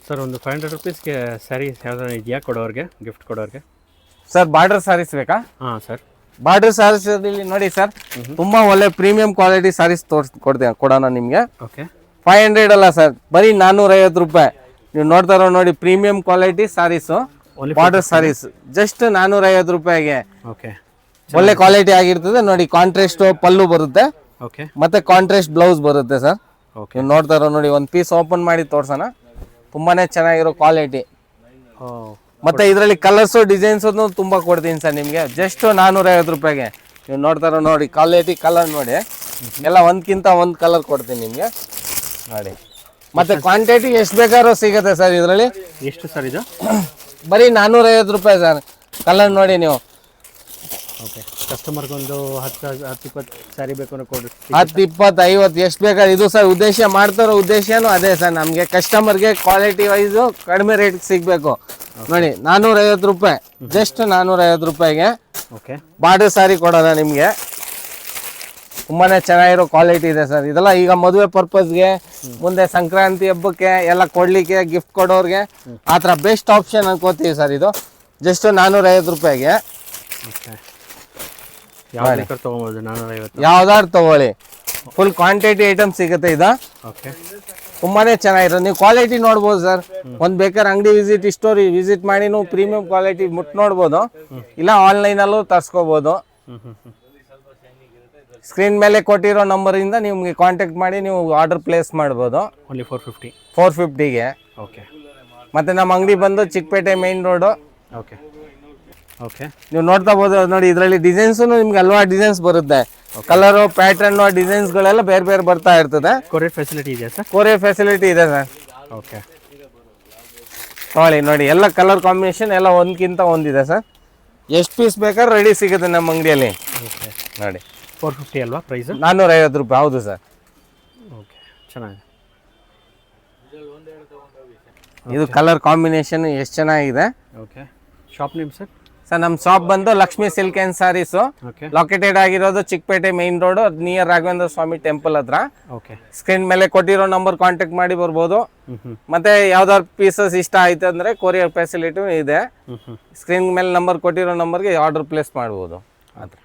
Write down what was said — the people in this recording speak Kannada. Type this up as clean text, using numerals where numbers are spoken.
ಸರ್ ಒಂದು 500 ರುಪೀಸ್ಗೆ ಸ್ಯಾರೀಸ್ ಯಾವ್ದಾರು ಇದೆಯಾ ಕೊಡೋರಿಗೆ, ಗಿಫ್ಟ್ ಕೊಡೋರಿಗೆ? ಸರ್ ಬಾರ್ಡರ್ ಸಾರೀಸ್ ಬೇಕಾ? ಹಾಂ ಸರ್. ಬಾರ್ಡರ್ ಸಾರೀಸ್ ಇಲ್ಲಿ ನೋಡಿ ಸರ್, ತುಂಬಾ ಒಳ್ಳೆ ಪ್ರೀಮಿಯಂ ಕ್ವಾಲಿಟಿ ಸಾರೀಸ್ ಕೊಡೋಣ ನಿಮಗೆ. ಓಕೆ. 500 ಅಲ್ಲ ಸರ್, ಬರೀ 450 ರೂಪಾಯಿ. ನೀವು ನೋಡ್ತಾ ಇರೋ ನೋಡಿ, ಪ್ರೀಮಿಯಂ ಕ್ವಾಲಿಟಿ ಸಾರೀಸು, ಬಾರ್ಡರ್ ಸಾರೀಸ್ ಜಸ್ಟ್ 450 ರೂಪಾಯಿಗೆ. ಓಕೆ. ಒಳ್ಳೆ ಕ್ವಾಲಿಟಿ ಆಗಿರ್ತದೆ ನೋಡಿ. ಕಾಂಟ್ರಾಸ್ಟ್ ಪಲ್ಲು ಬರುತ್ತೆ, ಓಕೆ, ಮತ್ತೆ ಕಾಂಟ್ರಾಸ್ಟ್ ಬ್ಲೌಸ್ ಬರುತ್ತೆ ಸರ್. ಓಕೆ. ನೀವು ನೋಡ್ತಾ ಇರೋ ನೋಡಿ, ಒಂದು ಪೀಸ್ ಓಪನ್ ಮಾಡಿ ತೋರ್ಸೋಣ. ತುಂಬಾನೇ ಚೆನ್ನಾಗಿರೋ ಕ್ವಾಲಿಟಿ. ಮತ್ತೆ ಇದರಲ್ಲಿ ಕಲರ್ಸು ಡಿಸೈನ್ಸ್ ತುಂಬಾ ಕೊಡ್ತೀನಿ ಸರ್ ನಿಮಗೆ, ಜಸ್ಟ್ 450 ರೂಪಾಯಿಗೆ. ನೀವು ನೋಡ್ತಾ ಇರೋ ನೋಡಿ ಕ್ವಾಲಿಟಿ, ಕಲರ್ ನೋಡಿ, ಎಲ್ಲ ಒಂದ್ಕಿಂತ ಒಂದು ಕಲರ್ ಕೊಡ್ತೀನಿ ನಿಮಗೆ ನೋಡಿ. ಮತ್ತೆ ಕ್ವಾಂಟಿಟಿ ಎಷ್ಟು ಬೇಕಾದ್ರೂ ಸಿಗುತ್ತೆ ಸರ್ ಇದರಲ್ಲಿ. ಎಷ್ಟು ಸರ್ ಇದು? ಬರೀ 450 ರೂಪಾಯಿ ಸರ್. ಕಲರ್ ನೋಡಿ ನೀವು. ಓಕೆ. ಕಸ್ಟಮರ್ಗೊಂದು 10-20 ಸ್ಯಾರಿ ಬೇಕು ಅನ್ನೋ ಕೊಡಿ. 10, 20, 50 ಎಷ್ಟು ಬೇಕಾದ್ರೆ. ಇದು ಸರ್ ಉದ್ದೇಶ, ಮಾಡ್ತಾರೋ ಉದ್ದೇಶನೂ ಅದೇ ಸರ್, ನಮಗೆ ಕಸ್ಟಮರ್ಗೆ ಕ್ವಾಲಿಟಿ ವೈಸು ಕಡಿಮೆ ರೇಟ್ಗೆ ಸಿಗಬೇಕು ನೋಡಿ. 450 ರೂಪಾಯಿ, ಜಸ್ಟ್ 450 ರೂಪಾಯಿಗೆ ಓಕೆ. ಬಾರ್ಡರ್ ಸಾರಿ ಕೊಡೋಣ ನಿಮಗೆ. ತುಂಬಾನೇ ಚೆನ್ನಾಗಿರೋ ಕ್ವಾಲಿಟಿ ಇದೆ ಸರ್. ಇದೆಲ್ಲ ಈಗ ಮದುವೆ ಪರ್ಪಸ್ಗೆ, ಮುಂದೆ ಸಂಕ್ರಾಂತಿ ಹಬ್ಬಕ್ಕೆ ಎಲ್ಲ ಕೊಡ್ಲಿಕ್ಕೆ, ಗಿಫ್ಟ್ ಕೊಡೋರಿಗೆ ಆ ಥರ ಬೆಸ್ಟ್ ಆಪ್ಷನ್ ಅನ್ಕೋತೀವಿ ಸರ್ ಇದು. ಜಸ್ಟ್ 450 ರೂಪಾಯಿಗೆ. ಓಕೆ. ಯಾವ್ದು ಬೇಕಾದ್ರೂ ತೊಗೊಬೋದು 450. ಯಾವ್ದಾದ್ರು ತಗೊಳ್ಳಿ, ಫುಲ್ ಕ್ವಾಂಟಿಟಿ ಐಟಮ್ ಸಿಗುತ್ತೆ ಇದು. ಓಕೆ. ತುಂಬಾನೇ ಚೆನ್ನಾಗಿರೋದು. ನೀವು ಕ್ವಾಲಿಟಿ ನೋಡ್ಬೋದು ಸರ್. ಒಂದು ಬೇಕಾದ್ರೆ ಅಂಗಡಿ ಸ್ಟೋರಿ ವಿಸಿಟ್ ಮಾಡಿ ನೀವು ಪ್ರೀಮಿಯಂ ಕ್ವಾಲಿಟಿ ಮುಟ್ ನೋಡ್ಬೋದು, ಇಲ್ಲ ಆನ್ಲೈನಲ್ಲೂ ತರಿಸ್ಕೋಬೋದು. ಸ್ಕ್ರೀನ್ ಮೇಲೆ ಕೊಟ್ಟಿರೋ ನಂಬರಿಂದ ನಿಮಗೆ ಕಾಂಟ್ಯಾಕ್ಟ್ ಮಾಡಿ ನೀವು ಆರ್ಡರ್ ಪ್ಲೇಸ್ ಮಾಡ್ಬೋದು. ಓನ್ಲಿ 450. 450ಗೆ. ಓಕೆ. ಮತ್ತೆ ನಮ್ಮ ಅಂಗಡಿ ಬಂದು Chikkapete main road. Okay. Okay. ನೀವು ನೋಡ್ತಾ ಬೋದು ನೋಡಿ, ಇದರಲ್ಲಿ ಡಿಸೈನ್ಸು ನಿಮ್ಗೆ ಹಲವಾರು ಡಿಸೈನ್ಸ್ ಬರುತ್ತೆ. ಕಲರು, ಪ್ಯಾಟರ್ನ್, ಡಿಸೈನ್ಸ್ಗಳೆಲ್ಲ ಬೇರೆ ಬೇರೆ ಬರ್ತಾ ಇರ್ತದೆ. ಕೊರಿಯರ್ ಫೆಸಿಲಿಟಿ ಇದೆಯಾ ಸರ್? ಕೊರಿಯರ್ ಫೆಸಿಲಿಟಿ ಇದೆ ಸರ್. ಓಕೆ. ನೋಡಿ ಎಲ್ಲ ಕಲರ್ ಕಾಂಬಿನೇಷನ್ ಎಲ್ಲ ಒಂದ್ಕಿಂತ ಒಂದಿದೆ ಸರ್. ಎಷ್ಟು ಪೀಸ್ ಬೇಕಾದ್ರೆ ರೆಡಿ ಸಿಗುತ್ತೆ ನಮ್ಮ ಅಂಗಡಿಯಲ್ಲಿ. ಓಕೆ. ನೋಡಿ 450 ಅಲ್ವಾ ಪ್ರೈಸ್? 450 ರೂಪಾಯಿ. ಹೌದು ಸರ್. ಓಕೆ, ಚೆನ್ನಾಗಿದೆ. ಇದು ಕಲರ್ ಕಾಂಬಿನೇಷನ್ ಎಷ್ಟು ಚೆನ್ನಾಗಿದೆ. Okay. Shop name sir? Sir ನಮ್ಮ ಶಾಪ್ ಬಂದು Lakshmi silk and sarees. Okay. Located ಆಗಿರೋದು Chikkapete main road, near Raghavendra Swamy temple ಹತ್ರ. ಓಕೆ. ಸ್ಕ್ರೀನ್ ಮೇಲೆ ಕೊಟ್ಟಿರೋ ನಂಬರ್ ಕಾಂಟ್ಯಾಕ್ಟ್ ಮಾಡಿ ಬರ್ಬೋದು. ಮತ್ತೆ ಯಾವ್ದಾದ್ರು ಪೀಸಸ್ ಇಷ್ಟ ಆಯ್ತು ಅಂದ್ರೆ ಕೊರಿಯರ್ ಫೆಸಿಲಿಟಿ ಇದೆ. ಸ್ಕ್ರೀನ್ ಮೇಲೆ ನಂಬರ್ ಕೊಟ್ಟಿರೋ ನಂಬರ್ಗೆ ಆರ್ಡರ್ ಪ್ಲೇಸ್ ಮಾಡ್ಬೋದು. ಆ ಥರ.